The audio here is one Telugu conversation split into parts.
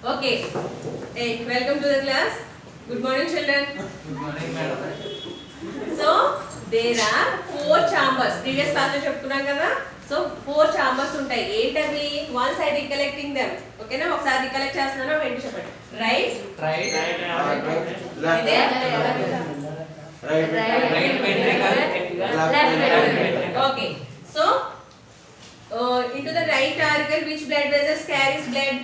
Okay. Hey, welcome to the class. Good morning, children. Good morning, madam. So, there are 4 chambers. Previous class లో చెప్పుకున్నాం కదా. So, 4 chambers ఉంటాయి. ఏంటవి? Once I recollecting them. ఓకేనా? ఒకసారి రికలెక్ట్ చేస్తున్నాను ఏంటి చెప్పండి. Right? Right. ఇదే? Right ventricle. Okay. So, into the right auricle, which blood vessels carries blood?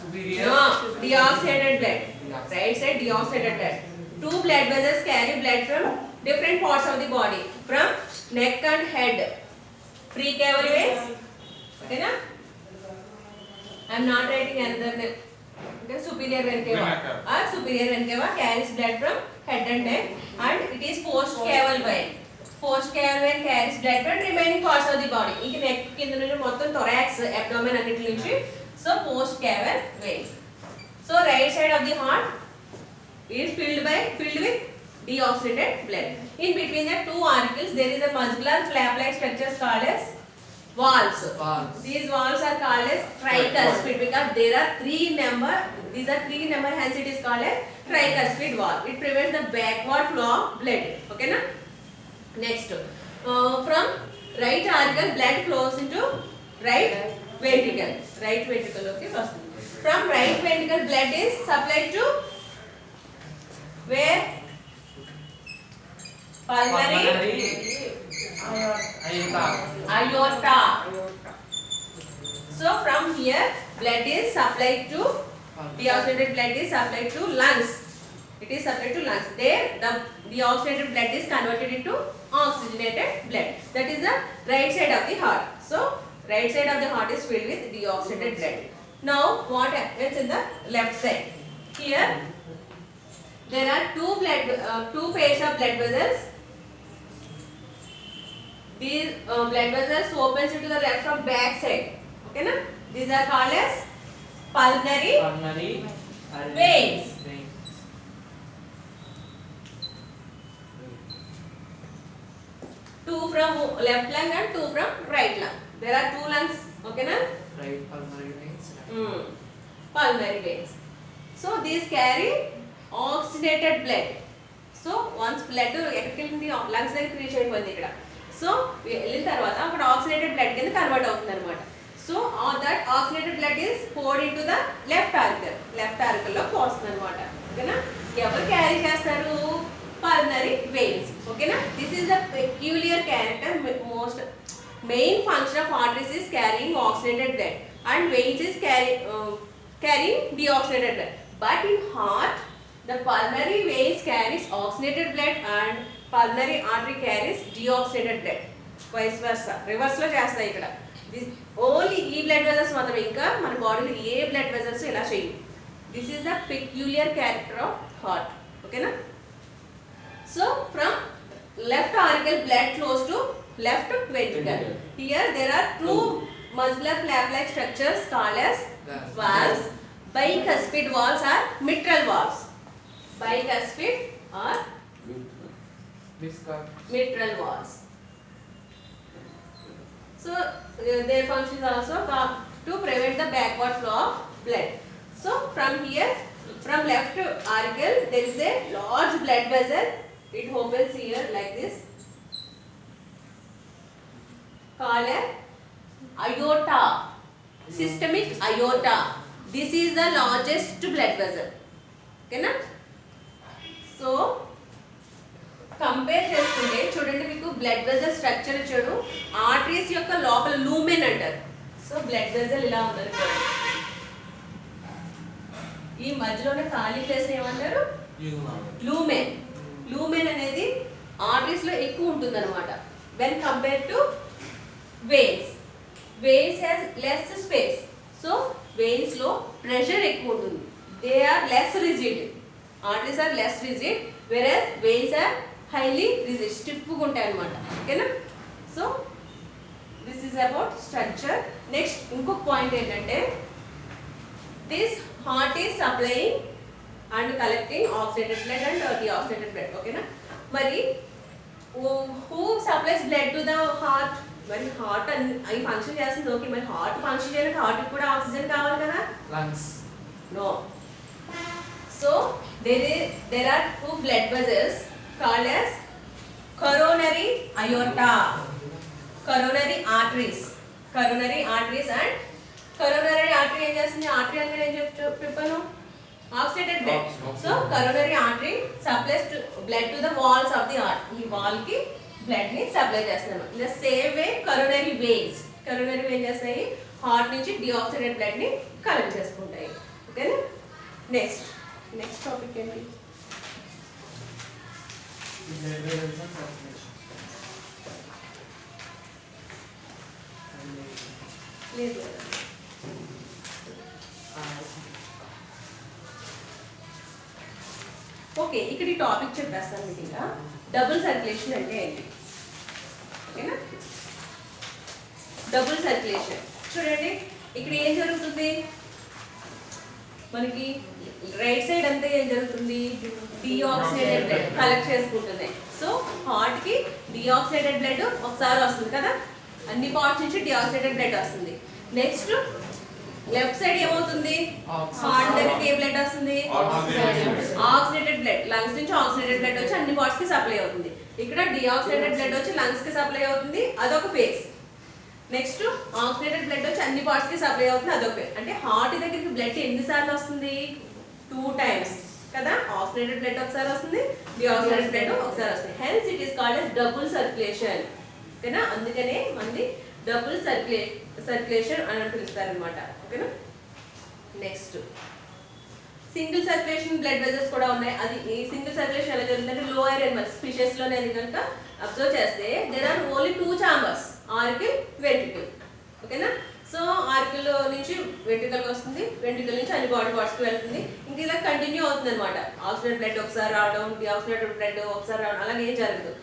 Superior. No, deoxygenated blood. Right side deoxygenated blood. 2 blood vessels carry blood from different parts of the body, from neck and head. Precaval veins. Okay na? I am not writing another name. Okay, superior vena cava. Superior vena cava carries blood from head and neck, and it is postcaval vein. Postcaval vein carries blood from remaining parts of the body. Inki neck కింద నుండి మొత్తం thorax, abdomen అన్నిటి నుంచి. So postcaval vein. So right side of the heart is filled with deoxygenated blood. In between the 2 auricles there is a muscular flap-like structures called as valves. These valves are called as tricuspid because there are 3 number. These are 3 number, hence it is called as tricuspid valve. It prevents the backward flow of blood. Okay na? Next, from right auricle blood flows into right ventricle. Right ventricle, okay, first. From right ventricle blood is supplied to where? Pulmonary aorta. So from here blood is supplied to, deoxygenated blood is supplied to lungs. It is supplied to lungs. There the deoxygenated blood is converted into oxygenated blood. That is the right side of the heart. So right side of the heart is filled with deoxygenated blood. Now what happens in the left side? Here there are 2 pairs of blood vessels. These blood vessels opens into the left from back side. Okay na? These are called as pulmonary veins. 2 from left lung and 2 from right lung. There are 2 lungs. Okay na? Right pulmonary veins. Pulmonary veins. So these carry oxygenated blood. So once blood ఎక్కడికి వెళ్ళింది, లంగ్స్ దగ్గర రీచ్ అయిపోయింది ఇక్కడ. సో వెళ్ళిన తర్వాత అక్కడ ఆక్సిజనేటెడ్ బ్లడ్ కింద కన్వర్ట్ అవుతుంది అనమాట. So that oxygenated blood is poured into the left auricle. Left auricle లో పోస్తుంది అనమాట. ఓకేనా? ఎవరు క్యారీ చేస్తారు? Pulmonary veins. ఓకేనా? This is the peculiar character. Most main function of arteries is carrying oxygenated blood and veins is carrying deoxygenated blood. But in heart, the pulmonary veins carries oxygenated blood and pulmonary artery carries deoxygenated blood. Vice versa. Reverse లో చేస్తాయి ఇక్కడ. ఓన్లీ ఈ బ్లడ్ వెజల్స్ మాత్రమే, ఇంకా మన బాడీలో ఏ బ్లడ్ వెజల్స్ ఇలా చేయవు. This is the peculiar character of heart. ఓకేనా? So from left auricle blood flows to left ventricle. Here there are 2 muscular flap-like structures called as valves. Bicuspid valves are mitral valves. Bicuspid or mitral valves. So their function is also to prevent the backward flow of blood. So from here, from left auricle, there is a large blood vessel. It opens here like this, called as aorta, systemic aorta. This is the largest blood vessel. Okay na? So compare చేసుకుంటే చూడండి, మీకు బ్లడ్ వెజల్ స్ట్రక్చర్ ఇచ్చాడు. ఆర్టరీస్ యొక్క లోపల లూమెన్ అంటారు. సో బ్లడ్ వెజల్ ఇలా ఉంటుంది. ఈ మధ్యలోనే ఖాళీ ప్లేస్ ఏమంటారు? లూమెన్. లూమెన్ అనేది ఆర్టరీస్ లో ఎక్కువ ఉంటుంది అనమాట. When compare to veins. Veins has less space. So veins లో ప్రెషర్ ఎక్కువ ఉంటుంది. They are less rigid. Arteries are less rigid, versus veins are highly rigid, స్టిఫ్గా ఉంటాయి అనమాట. ఓకేనా? So this is about structure. Next ఇంకొక పాయింట్ ఏంటంటే, this heart is supplying and collecting oxidated blood and deoxygenated blood. ఓకేనా? మరి who supplies blood to the heart? మరి హార్ట్ అవి ఫంక్షన్ చేస్తుంది ఓకే, మరి హార్ట్ ఫంక్షన్ చేయడానికి హార్ట్కి కూడా ఆక్సిజన్ కావాలి కదా. Lungs. No. So there are two blood vessels called as coronary aorta, coronary arteries and coronary artery ఏం చేస్తుంది, ఆర్టరీ అంటే ఏం చెప్పాను, oxidated blood. So coronary artery supplies blood to the walls of the heart. ఈ వాల్ కి బ్లడ్ ని సప్లై చేస్తున్నాము. In the same way coronary veins ఏం చేస్తాయి, హార్ట్ నుంచి డిఆక్సిడేటెడ్ బ్లడ్ ని కలెక్ట్ చేసుకుంటాయి. ఓకేనా. నెక్స్ట్ టాపిక్ ఏంటి, లేదు ఓకే, ఇక్కడ ఈ టాపిక్ చెప్పేస్తాను మీకు. ఇంకా డబుల్ సర్క్యులేషన్ అంటే ఏంటి, ఓకేనా. డబుల్ సర్క్యులేషన్ చూడండి, ఇక్కడ ఏం జరుగుతుంది మనకి, రైట్ సైడ్ అంతా ఏం జరుగుతుంది, డిఆక్సిడేటెడ్ బ్లడ్ కలెక్ట్ చేసుకుంటుంది. సో హార్ట్ కి డిఆక్సిడేటెడ్ బ్లడ్ ఒకసారి వస్తుంది కదా, అన్ని పార్ట్స్ నుంచి డిఆక్సిడేటెడ్ బ్లడ్ వస్తుంది. నెక్స్ట్ లెఫ్ట్ సైడ్ ఏమవుతుంది, హార్ట్ దగ్గరికి ఏ బ్లడ్ వస్తుంది, ఆక్సిడేటెడ్ బ్లడ్, లంగ్స్ నుంచి ఆక్సిడేటెడ్ బ్లడ్ వచ్చి అన్ని పార్ట్స్ కి సప్లై అవుతుంది. ఇక్కడ డిఆక్సిడేటెడ్ బ్లడ్ వచ్చి లంగ్స్ కి సప్లై అవుతుంది, అదొక ఫేజ్. నెక్స్ట్ ఆక్సిడేటెడ్ బ్లడ్ వచ్చి అన్ని పార్ట్స్ కి సప్లై అవుతుంది, అదొక ఫేజ్. అంటే హార్ట్ దగ్గరికి బ్లడ్ ఎన్నిసార్లు వస్తుంది, 2 times కదా. ఆక్సిడేటెడ్ బ్లడ్ ఒకసారి వస్తుంది, డిఆక్సిడేటెడ్ బ్లడ్ ఒకసారి వస్తుంది. Hence it is called as double circulation. ఓకేనా, అందుకనే మనది డబుల్ సర్క్యులేషన్ అని పిలుస్తారు అనమాట. ఓకేనా. Next single circulation blood vessels కూడా ఉన్నాయి. అది ఈ సింగిల్ సర్క్యులేషన్ ఎలా జరుగుతుందంటే లోయర్ ఎనిమల్స్ ఫిషెస్ లోనే కనుక అబ్జర్వ్ చేస్తే there are only 2 chambers, auricle, ventricle. ఓకేనా. సో ఆర్కిల్ నుంచి వెంట్రికల్ వస్తుంది, వెంట్రికల్ నుంచి అన్ని బాడీ పార్ట్స్ కి వెళ్తుంది. ఇంక ఇలా కంటిన్యూ అవుతుంది అనమాట. ఆక్సిడేటెడ్ బ్లడ్ ఒకసారి రావడం, డిఆక్సిడేటెడ్ బ్లడ్ ఒకసారి రావడం, అలాగే ఏం జరగదు.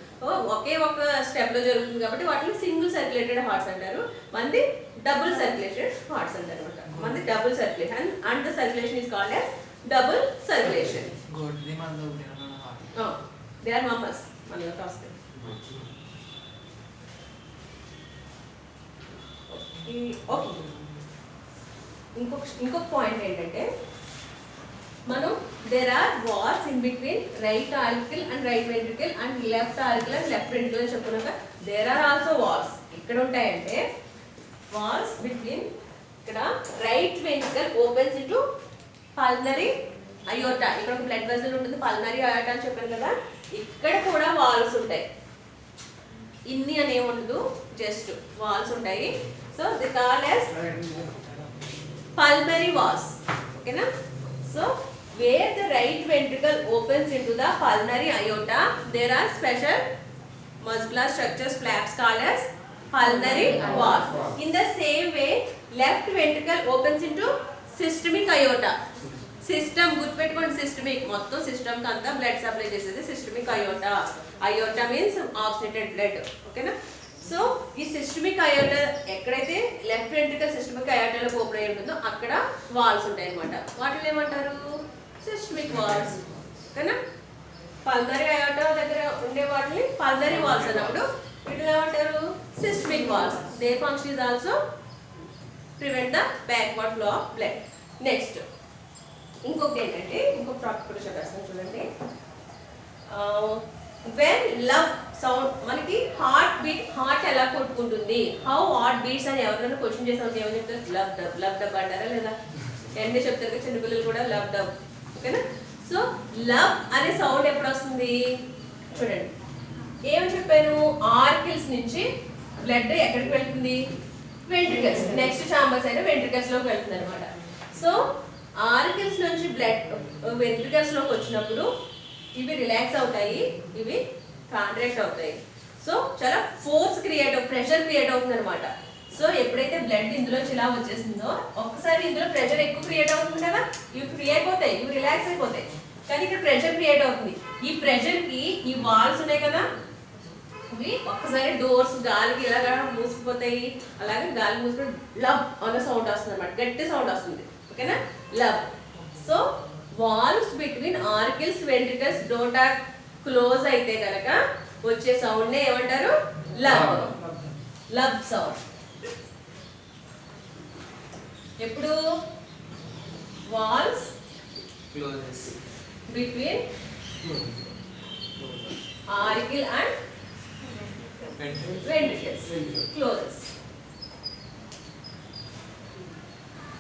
ఒకే ఒక స్టెప్ లో జరుగుతుంది కాబట్టి వాటిని సింగిల్ సర్క్యులేటెడ్ హార్ట్స్ అంటారు. మంది డబుల్ సర్క్యులేటెడ్ హార్ట్స్ అంటారు అనమాట. మంది double circulation and the circulation is called as double circulation. They are mammals మనలోకి వస్తాయి. ఓకే, ఇంకొక పాయింట్ ఏంటంటే మనం there are walls in between right auricle and right ventricle and left auricle and left ventricle అని చెప్పుకున్నాక దేర్ ఆర్ ఆల్సో వాల్స్. ఇక్కడ ఉంటాయంటే వాల్స్ బిట్వీన్, ఇక్కడ right ventricle opens into pulmonary aorta. ఇక్కడ ఒక బ్లడ్ వెసల్ ఉంటుంది, పల్మనరీ అయోర్టా అని చెప్పాను కదా. ఇక్కడ కూడా వాల్స్ ఉంటాయి, ఇన్ని అనే ఉండదు, జస్ట్ వాల్స్ ఉంటాయి. So the call as pulmonary valves. ఓకేనా. So where the right ventricle opens into the pulmonary aorta, there are special muscular structures, flaps called as pulmonary valves. In the same way, left ventricle opens into systemic aorta. System గుర్తుపెట్టుకోండి, సిస్టమిక్ మొత్తం సిస్టమ్ కి అంతా బ్లడ్ సప్లై చేసేది systemic aorta. Aorta means oxidated blood. ఓకేనా. సో ఈ సిస్టమిక్ అయోటా ఎక్కడైతే లెఫ్ట్ వెంట్రికల్ సిస్టమిక్ అయోటాలో ఓపెన్ అయి ఉంటుందో అక్కడ వాల్స్ ఉంటాయి అనమాట. వాటిని ఏమంటారు, సిస్టమిక్ వాల్స్. ఓకేనా. పల్మనరీ అయోటా దగ్గర ఉండే వాటిని పల్మనరీ వాల్స్ అన్నప్పుడు వీటిని ఏమంటారు, systemic valves. Their function is also prevent the backward flow of blood. Next ఇంకొకటి ఏంటంటే, ఇంకొక టాపిక్ కూడా చెప్పేస్తాను చూడండి. వెన్ లవ్ సౌండ్, మనకి హార్ట్ బీట్, హార్ట్ ఎలా కొట్టుకుంటుంది, హౌ హార్ట్ బీట్స్ అని ఎవరైనా క్వశ్చన్ చేసాం ఏమని చెప్తారు, లవ్ డబ్. లవ్ డబ్ అంటారా లేదా, ఎండే చెప్తారు కదా చిన్నపిల్లలు కూడా లవ్ డబ్. ఓకేనా. సో లవ్ అనే సౌండ్ ఎప్పుడు వస్తుంది చూడండి. ఏమని చెప్పాను, ఆర్కిల్స్ నుంచి బ్లడ్ ఎక్కడికి వెళ్తుంది, వెంట్రికల్స్. నెక్స్ట్ చాంబర్స్ అయినా వెంట్రికల్స్ లోకి వెళ్తుంది అనమాట. సో ఆర్కిల్స్ నుంచి బ్లడ్ వెంట్రికల్స్ లోకి వచ్చినప్పుడు ఇవి రిలాక్స్ అవుతాయి, ఇవి కాంట్రాక్ట్ అవుతాయి. సో చాలా ఫోర్స్ క్రియేట్, ప్రెషర్ క్రియేట్ అవుతుంది అనమాట. సో ఎప్పుడైతే బ్లడ్ ఇందులో ఇలా వచ్చేసిందో ఒక్కసారి ఇందులో ప్రెషర్ ఎక్కువ క్రియేట్ అవుతుంది కదా, ఇవి ఫ్రీ అయిపోతాయి, ఇవి రిలాక్స్ అయిపోతాయి. కానీ ఇక్కడ ప్రెషర్ క్రియేట్ అవుతుంది. ఈ ప్రెషర్ కి ఈ వాల్స్ ఉన్నాయి కదా, ఇవి ఒక్కసారి డోర్స్ గాలికి ఇలాగా మూసిపోతాయి. అలాగే గాలి మూసుకొని లవ్ అన్న సౌండ్ వస్తుంది అనమాట, గట్టి సౌండ్ వస్తుంది. ఓకేనా, lub. So valves between auricles ventricles don't are close అయితే కనుక వచ్చే సౌండ్ నే ఏమంటారు, లవ్. Lub sound. ఎప్పుడు valves Closes. Between auricle and ventricles closes.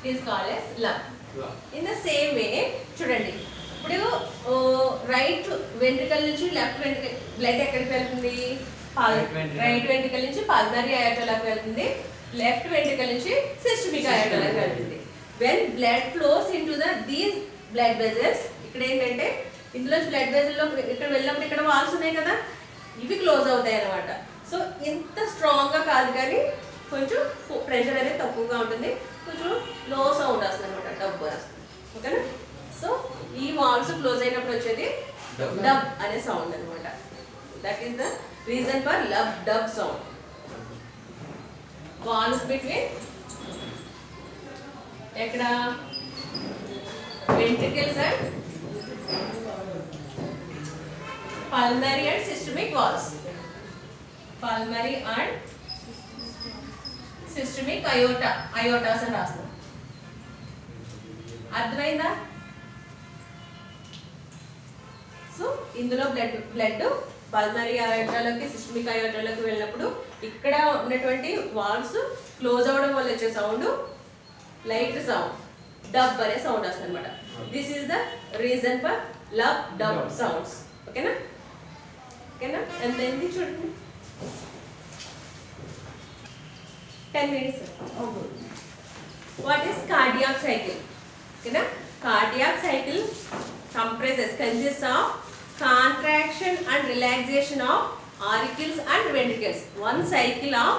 It is called as lung. In the same way, చూడండి ఇప్పుడు రైట్ వెంట్రికల్ నుంచి లెఫ్ట్ వెంట్రికల్ బ్లడ్ ఎక్కడికి వెళ్తుంది? Right ventricle. రైట్ వెంట్రికల్ నుంచి పల్మనరీ అయోటాలకు వెళ్తుంది, లెఫ్ట్ వెంట్రికల్ నుంచి సిస్టమిక్ అయోటాలకు వెళ్తుంది. When blood flows in to these blood vessels, ఇక్కడ ఏంటంటే ఇందులో బ్లడ్ వెజల్లో ఇక్కడ వెళ్ళినప్పుడు ఇక్కడ వాల్స్ ఉన్నాయి కదా, ఇవి క్లోజ్ అవుతాయి అన్నమాట. సో ఇంత స్ట్రాంగ్గా కాదు కానీ కొంచెం ప్రెషర్ అనేది తక్కువగా ఉంటుంది, కొంచెం లో సౌండ్ వస్తుంది అనమాట, డబ్ వస్తుంది. ఓకేనా? సో ఈ వాల్స్ క్లోజ్ అయినప్పుడు వచ్చేది డబ్ అనే సౌండ్ అనమాట. That is the reason for lub dub sound. Valves between ఎక్కడ ventricles and pulmonary and systemic valves. Pulmonary and systemic aortas అని రాస్తాం. అర్థమైందా? సో ఇందులో బ్లడ్ పల్మనరీ అయోటాలోకి సిస్టమిక్ అయోటాలోకి వెళ్ళినప్పుడు ఇక్కడ ఉన్నటువంటి వాల్స్ క్లోజ్ అవ్వడం వల్ల వచ్చే సౌండ్ లైట్ సౌండ్, డబ్ అనే సౌండ్ వస్తుంది అనమాట. This is the reason for lub dub sounds. ఓకేనా? ఓకేనా? ఎంత అయింది చూడండి, 10 minutes. Oh, good. What is cardiac cycle? Okay, cardiac cycle consists of contraction and relaxation of auricles and ventricles. One cycle of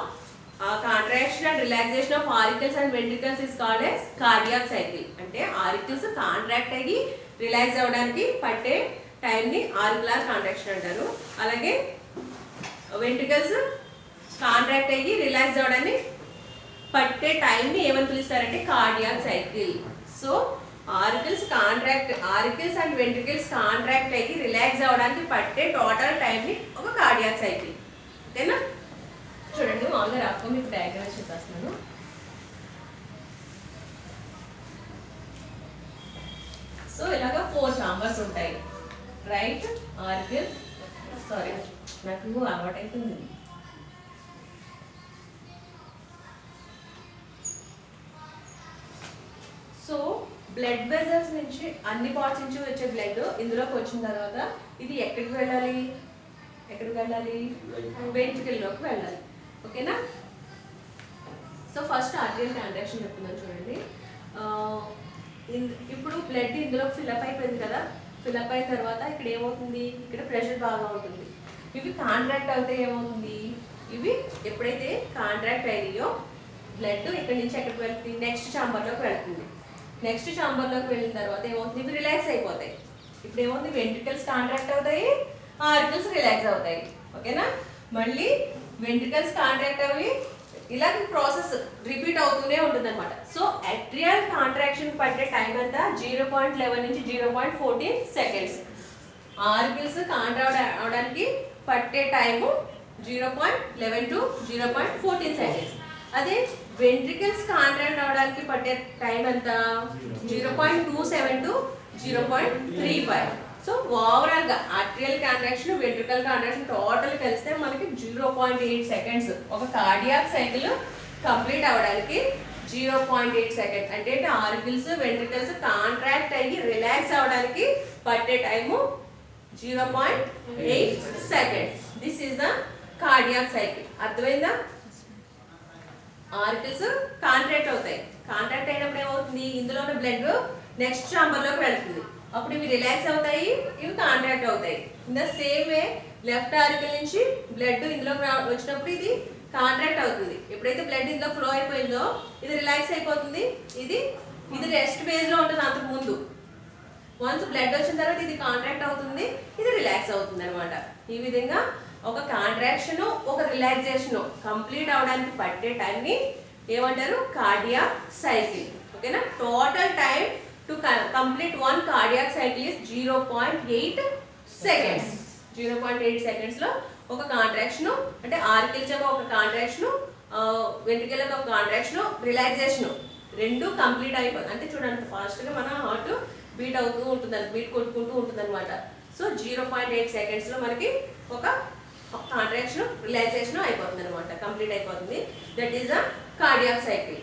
contraction and relaxation of auricles and ventricles is called as cardiac cycle. అంటే auricles కాంట్రాక్ట్ అయ్యి రిలాక్స్ అవ్వడానికి పట్టే టైంని auricular contraction అంటారు. అలాగే వెంట్రికల్స్ కాంట్రాక్ట్ అయ్యి రిలాక్స్ అవ్వడాన్ని పట్టే టైంని ఏమని పిలుస్తారంటే cardiac cycle. So auricles and ventricles contract అయ్యి రిలాక్స్ అవ్వడానికి పట్టే టోటల్ టైంని ఒక కార్డియాక్ సైకిల్. ఓకేనా? చూడండి, మామూలుగా రాసుకో, మీకు డయాగ్రామ్ చూపిస్తున్నాను. సో ఇలాగా 4 చాంబర్స్ ఉంటాయి. రైట్ ఆరికల్, సారీ నాకు అలవాటు అవుతుంది. సో బ్లడ్ వెజల్స్ నుంచి అన్ని పార్ట్స్ నుంచి వచ్చే బ్లడ్ ఇందులోకి వచ్చిన తర్వాత ఇది ఎక్కడికి వెళ్ళాలి? వెంట్రికల్లోకి వెళ్ళాలి. ఓకేనా? సో ఫస్ట్ ఆర్టిరియల్ కాంట్రాక్షన్ చెప్తున్నాను చూడండి. ఇప్పుడు బ్లడ్ ఇందులో ఫిల్అప్ అయిపోయింది కదా, ఫిల్అప్ అయిన తర్వాత ఇక్కడ ఏమవుతుంది? ఇక్కడ ప్రెషర్ బాగా ఉంటుంది. ఇవి కాంట్రాక్ట్ అవుతే ఏమవుతుంది? ఇవి ఎప్పుడైతే కాంట్రాక్ట్ అయ్యాయో బ్లడ్ ఇక్కడ నుంచి ఎక్కడికి వెళ్తుంది? నెక్స్ట్ ఛాంబర్లోకి వెళ్తుంది. నెక్స్ట్ ఛాంబర్లోకి వెళ్ళిన తర్వాత ఏమవుతుంది? ఇవి రిలాక్స్ అయిపోతాయి. ఇప్పుడు ఏమవుతుంది? వెంట్రికల్స్ కాంట్రాక్ట్ అవుతాయి, ఆరికల్స్ రిలాక్స్ అవుతాయి. ఓకేనా? మళ్ళీ వెంట్రికల్స్ కాంట్రాక్ట్ అవి ఇలా ప్రాసెస్ రిపీట్ అవుతూనే ఉంటుంది అనమాట. సో అట్రియల్ కాంట్రాక్షన్ పట్టే టైం అంతా 0.11 నుంచి 0.14 సెకండ్స్. ఆరికల్స్ కాంట్రాక్ట్ అవడానికి పట్టే టైము 0.11 టు 0.14 సెకండ్స్. అదే వెంట్రికల్స్ కాంట్రాక్ట్ అవడానికి పట్టే టైం ఎంత? 0.27 టు 0.35. సో ఓవరాల్గా arterial contraction, ventricle contraction total కలిస్తే మనకి 0.8 సెకండ్స్. ఒక కార్డియాక్ సైకిల్ కంప్లీట్ అవ్వడానికి 0.8 సెకండ్ అంటే ఆరికల్స్ వెంట్రికల్స్ కాంట్రాక్ట్ అయ్యి రిలాక్స్ అవ్వడానికి పట్టే time 0.8 second. This is the cardiac cycle. అర్థమైందా? ఆరికల్స్ కాంట్రాక్ట్ అవుతాయి. కాంట్రాక్ట్ అయినప్పుడు ఏమవుతుంది? ఇందులో ఉన్న బ్లడ్ నెక్స్ట్ ఛాంబర్లోకి వెళ్తుంది. అప్పుడు ఇవి రిలాక్స్ అవుతాయి, ఇవి కాంట్రాక్ట్ అవుతాయి. In the same way left auricle నుంచి బ్లడ్ ఇందులోకి వచ్చినప్పుడు ఇది కాంట్రాక్ట్ అవుతుంది. ఎప్పుడైతే బ్లడ్ ఇందులో ఫ్లో అయిపోయిందో ఇది రిలాక్స్ అయిపోతుంది. ఇది రెస్ట్ ఫేజ్లో ఉంటుంది అంతకు ముందు. వన్స్ బ్లడ్ వచ్చిన తర్వాత ఇది కాంట్రాక్ట్ అవుతుంది, ఇది రిలాక్స్ అవుతుంది అనమాట. ఈ విధంగా ఒక కాంట్రాక్షన్, ఒక రిలాక్సేషన్ కంప్లీట్ అవడానికి పట్టే టైంని ఏమంటారు? Cardiac cycle. ఓకేనా? Total time to complete one cardiac cycle is 0.8 seconds. 0.8 సెకండ్స్లో ఒక కాంట్రాక్షన్ అంటే ఆరికల్స్ యొక్క ఒక కాంట్రాక్షన్, వెంట్రుకలకు ఒక కాంట్రాక్షన్ రిలాక్సేషన్ రెండు కంప్లీట్ అయిపోతుంది. అంటే చూడండి ఫాస్ట్గా మన హార్ట్ బీట్ అవుతూ ఉంటుంది, బీట్ కొట్టుకుంటూ ఉంటుంది అనమాట. సో 0.8 సెకండ్స్లో మనకి ఒక కాంట్రాక్షన్ రిలాక్సేషన్ అయిపోతుంది అనమాట, కంప్లీట్ అయిపోతుంది. That is the cardiac cycle.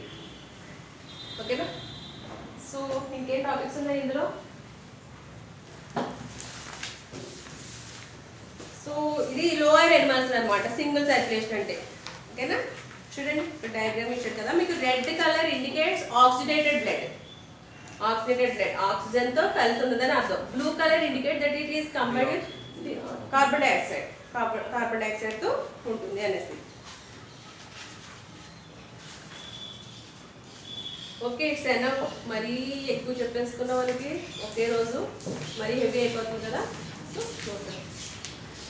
ఓకేనా? సో ఇంకేం టాపిక్స్ ఉన్నాయి ఇందులో? సో ఇది లోయర్ ఎనిమల్స్ అనమాట, సింగిల్ సర్క్యులేషన్ అంటే. ఓకేనా? చూడండి ఇప్పుడు డయాగ్రామ్ ఇచ్చాడు కదా మీకు. Red colour indicates oxidated blood. Oxidated blood oxygen తో కలిసి ఉన్నదని అర్థం. Blue colour indicate that it is combined with carbon dioxide. Carbon dioxide తో ఉంటుంది అనేసి. Okay, it's enough. మరీ ఎక్కువ చెప్పేసుకున్న వాళ్ళకి ఒకే రోజు మరీ హెవీ అయిపోతుంది కదా. సో